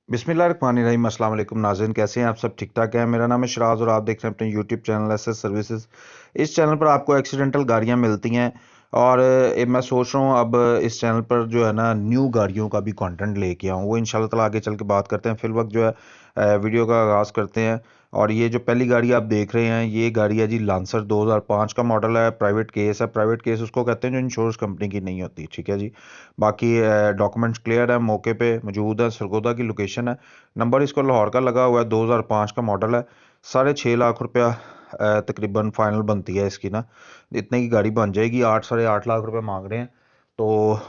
बिस्मिल्लाहिर्रहमानिर्रहीम। अस्सलाम वालेकुम नाज़रीन, कैसे हैं आप सब? ठीक ठाक हैं। मेरा नाम है शिराज और आप देख रहे हैं अपने यूट्यूब चैनल एसएस सर्विसेज। इस चैनल पर आपको एक्सीडेंटल गाड़ियां मिलती हैं और मैं सोच रहा हूँ अब इस चैनल पर जो है ना न्यू गाड़ियों का भी कंटेंट लेके आऊँ। वो इंशाल्लाह ताला आगे चल के बात करते हैं। फिल वक्त जो है वीडियो का आगाज़ करते हैं। और ये जो पहली गाड़ी आप देख रहे हैं ये गाड़ी है जी लांसर, 2005 का मॉडल है। प्राइवेट केस है। प्राइवेट केस उसको कहते हैं जो इंश्योरेंस कंपनी की नहीं होती, ठीक है जी। बाकी डॉक्यूमेंट्स क्लियर है, मौके पे मौजूद है, सरगोदा की लोकेशन है। नंबर इसको लाहौर का लगा हुआ है, 2005 का मॉडल है। 6.5 लाख रुपया तकरीबन फाइनल बनती है इसकी ना। इतने की गाड़ी बन जाएगी। 8 से 8.5 लाख रुपए मांग रहे हैं। तो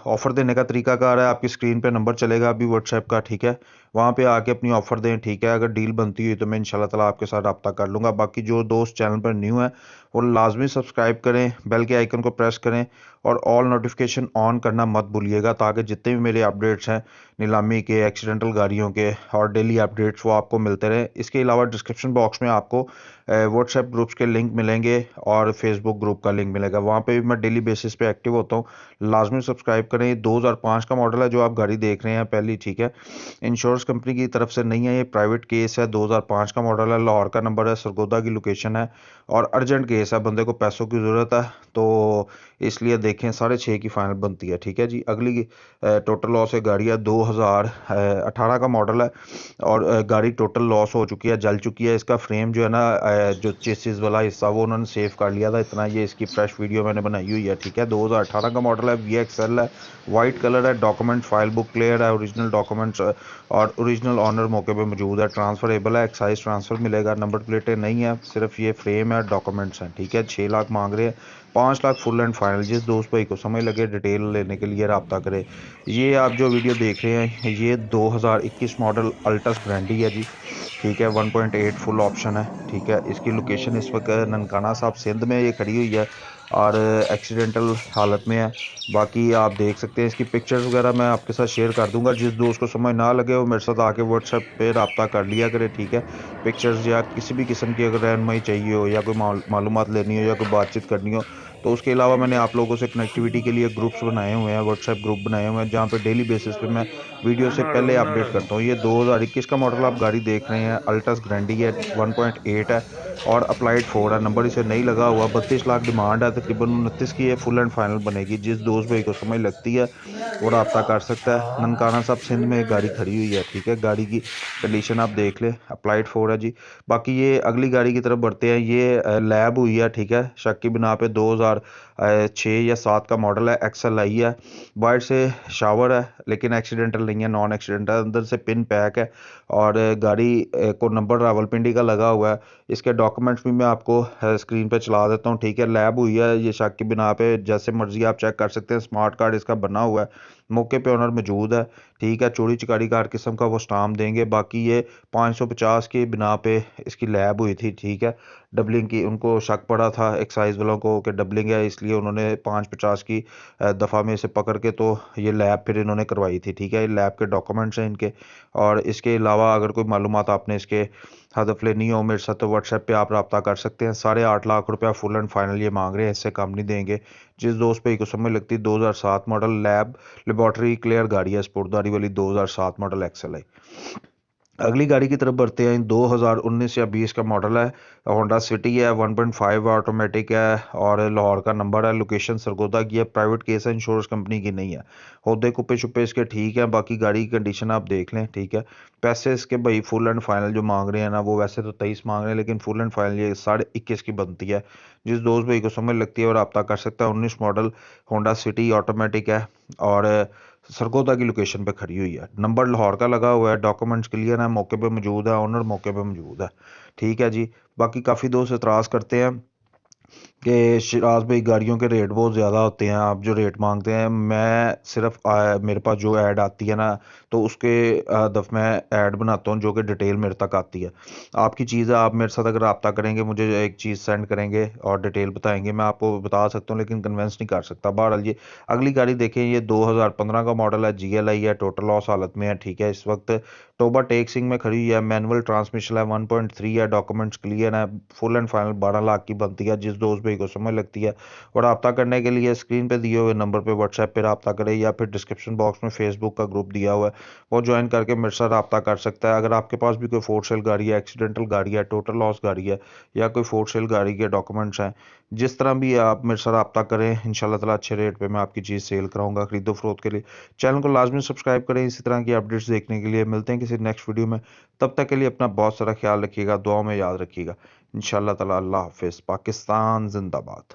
ऑफ़र देने का तरीकाकार है, आपकी स्क्रीन पे नंबर चलेगा अभी व्हाट्सएप का, ठीक है। वहाँ पे आके अपनी ऑफ़र दें, ठीक है। अगर डील बनती हुई तो मैं इंशाल्लाह ताला आपके साथ रब्ता कर लूँगा। बाकी जो दोस्त चैनल पर न्यू है वो लाजमी सब्सक्राइब करें, बेल के आइकन को प्रेस करें और ऑल नोटिफिकेशन ऑन करना मत भूलिएगा, ताकि जितने भी मेरे अपडेट्स हैं नीलामी के, एक्सीडेंटल गाड़ियों के और डेली अपडेट्स वो आपको मिलते रहें। इसके अलावा डिस्क्रिप्शन बॉक्स में आपको व्हाट्सएप ग्रुप्स के लिंक मिलेंगे और फेसबुक ग्रुप का लिंक मिलेगा। वहाँ पे भी मैं डेली बेसिस पे एक्टिव होता हूँ। लाजमी सब्सक्राइब करें। 2005 का मॉडल है जो आप गाड़ी देख रहे हैं पहली, ठीक है। इंश्योरेंस कंपनी की तरफ से नहीं है, ये प्राइवेट केस है। 2005 का मॉडल है, लाहौर का नंबर है, सरगोदा की लोकेशन है और अर्जेंट केस है, बंदे को पैसों की ज़रूरत है। तो इसलिए देखें, 6.5 की फाइनल बनती है, ठीक है जी। अगली टोटल लॉस है गाड़ी है, 2018 का मॉडल है और गाड़ी टोटल लॉस हो चुकी है, जल चुकी है। इसका फ्रेम जो है ना जो चेसिस वाला हिस्सा वो उन्होंने सेव कर लिया था इतना। ये इसकी फ्रेश वीडियो मैंने बनाई हुई है, ठीक है। 2018 का मॉडल है, VXL है, वाइट कलर है। डॉक्यूमेंट फाइल बुक क्लियर है, ओरिजिनल डॉक्यूमेंट्स और ओरिजिनल ऑनर मौके पे मौजूद है। ट्रांसफरेबल है, एक्साइज ट्रांसफर मिलेगा। नंबर प्लेटें नहीं है, सिर्फ ये फ्रेम है, डॉक्यूमेंट्स हैं, ठीक है। 6 लाख मांग रहे हैं, 5 लाख फुल एंड फाइनल। जिस दोस्त भाई को समय लगे डिटेल लेने के लिए रब्ता करे। ये आप जो वीडियो देख रहे हैं ये 2021 मॉडल अल्टस ब्रांडी है जी, ठीक है। 1.8 फुल ऑप्शन है, ठीक है। इसकी लोकेशन इस वक्त ननकाना साहब सिंध में ये खड़ी हुई है और एक्सीडेंटल हालत में है। बाकी आप देख सकते हैं, इसकी पिक्चर्स वगैरह मैं आपके साथ शेयर कर दूंगा। जिस दोस्त को समझ ना लगे वो मेरे साथ आके व्हाट्सएप पे रब्ता कर लिया करे, ठीक है। पिक्चर्स या किसी भी किस्म की अगर रहनुमाई चाहिए हो या कोई मालूमात लेनी हो या कोई बातचीत करनी हो तो उसके अलावा मैंने आप लोगों से कनेक्टिविटी के लिए ग्रुप्स बनाए हुए हैं, व्हाट्सएप ग्रुप बनाए हुए हैं, जहाँ पे डेली बेसिस पे मैं वीडियो से पहले अपडेट करता हूँ। ये 2021 का मॉडल आप गाड़ी देख रहे हैं, अल्टस ग्रैंडी है, 1.8 है और अप्लाइड 4 है। नंबर इसे नहीं लगा हुआ। 32 लाख डिमांड है, तकरीबन 29 की ये फुल एंड फाइनल बनेगी। जिस दोस्त भाई को समझ लगती है वो रब्ता कर सकता है। ननकाना साहब सिंध में एक गाड़ी खड़ी हुई है, ठीक है। गाड़ी की कंडीशन आप देख ले, अप्लाइड 4 है जी। बाकी ये अगली गाड़ी की तरफ बढ़ते हैं। ये लैब हुई है, ठीक है, शक की बिना पे। 2006 या 7 का मॉडल है, XLI है। बाहर से शावर है लेकिन एक्सीडेंटल नहीं है, नॉन एक्सीडेंटल। अंदर से पिन पैक है और गाड़ी को नंबर रावलपिंडी का लगा हुआ है। इसके डॉक्यूमेंट्स भी मैं आपको स्क्रीन पे चला देता हूँ, ठीक है। लैब हुई है ये शक की बिना पे, जैसे मर्जी आप चेक कर सकते हैं। स्मार्ट कार्ड इसका बना हुआ है, मौके पे ऑनर मौजूद है, ठीक है। चोरी चिकारी का हर किस्म का वो स्टाम्प देंगे। बाकी ये 550 की बिना पे इसकी लैब हुई थी, ठीक है। डबलिंग की उनको शक पड़ा था एक्साइज वालों को कि डबलिंग है, इसलिए उन्होंने 550 की दफ़ा में इसे पकड़ के तो ये लैब फिर इन्होंने करवाई थी, ठीक है। ये लैब के डॉक्यूमेंट्स हैं इनके। और इसके अलावा अगर कोई मालूमात आपने इसके हदफ लेनी हो मेरे साथ तो व्हाट्सएप पे आप रब्ता कर सकते हैं। 8.5 लाख रुपया फुल एंड फाइनल ये मांग रहे हैं, इससे कम नहीं देंगे। जिस दोस्त पे को समझ लगती है, 2007 मॉडल लैब लेबॉर्ट्री क्लियर गाड़ी है, स्पोर्टदारी वाली, 2007 मॉडल XLI। अगली गाड़ी की तरफ बढ़ते हैं। 2019 या 20 का मॉडल है, होंडा सिटी है, 1.5 ऑटोमेटिक है और लाहौर का नंबर है। लोकेशन सरगोदा की है। प्राइवेट केस है, इंश्योरेंस कंपनी की नहीं है। होदे कुप्पे शुप्पे इसके ठीक है। बाकी गाड़ी की कंडीशन आप देख लें, ठीक है। पैसे इसके भाई फुल एंड फाइनल जो मांग रहे हैं ना, वो वैसे तो 23 मांग रहे हैं लेकिन फुल एंड फाइनल ये 21.5 की बनती है। जिस दोस्त भाई को समझ लगती है और रब्ता कर सकता है। 19 मॉडल होंडा सिटी ऑटोमेटिक है और सरगोदा की लोकेशन पे खड़ी हुई है। नंबर लाहौर का लगा हुआ है, डॉक्यूमेंट्स क्लियर है, मौके पे मौजूद है, ऑनर मौके पे मौजूद है, ठीक है जी। बाकी काफ़ी दोस्त एतराज़ करते हैं कि शिराज भाई गाड़ियों के रेट बहुत ज़्यादा होते हैं, आप जो रेट मांगते हैं। मैं सिर्फ मेरे पास जो ऐड आती है ना तो उसके हदफ मैं ऐड बनाता हूँ जो कि डिटेल मेरे तक आती है। आपकी चीज़ है, आप मेरे साथ अगर रब्ता करेंगे, मुझे एक चीज़ सेंड करेंगे और डिटेल बताएंगे, मैं आपको बता सकता हूँ लेकिन कन्वेंस नहीं कर सकता। बहरहाल ये अगली गाड़ी देखें, ये 2015 का मॉडल है, GLI है, टोटल लॉस हालत में है, ठीक है। इस वक्त टोबा टेक सिंह में खड़ी हुई है, मैनुअल ट्रांसमिशन है, 1.3 है, डॉक्यूमेंट्स क्लियर है, फुल एंड फाइनल 12 लाख की बनती है। जिस दोस्त भाई कोई को समझ लगती है। और रब्ता करने के लिए स्क्रीन पे दिए हुए नंबर पे व्हाट्सएप पे रब्ता करें, या फिर डिस्क्रिप्शन बॉक्स में फेसबुक का ग्रुप दिया हुआ है, वो ज्वाइन करके मेरे साथ रब्ता कर सकता है। अगर आपके पास भी कोई फोर सेल गाड़ी है, एक्सीडेंटल गाड़ी है, टोटल लॉस गाड़ी है, या कोई फोर सेल गाड़ी के डॉक्यूमेंट्स हैं, जिस तरह भी आप मेरे साथ रब्ता करें, इंशाल्लाह ताला अच्छे रेट पे मैं आपकी चीज़ सेल कराऊंगा खरीदो फरोख्त के लिए। चैनल को लाजमी सब्सक्राइब करें इसी तरह की अपडेट्स देखने के लिए। मिलते हैं किसी नेक्स्ट वीडियो में, तब तक के लिए अपना बहुत सारा ख्याल रखिएगा, दुआओं में याद रखिएगा। इंशाल्लाह ताला। अल्लाह हाफिज़। पाकिस्तान जिंदाबाद।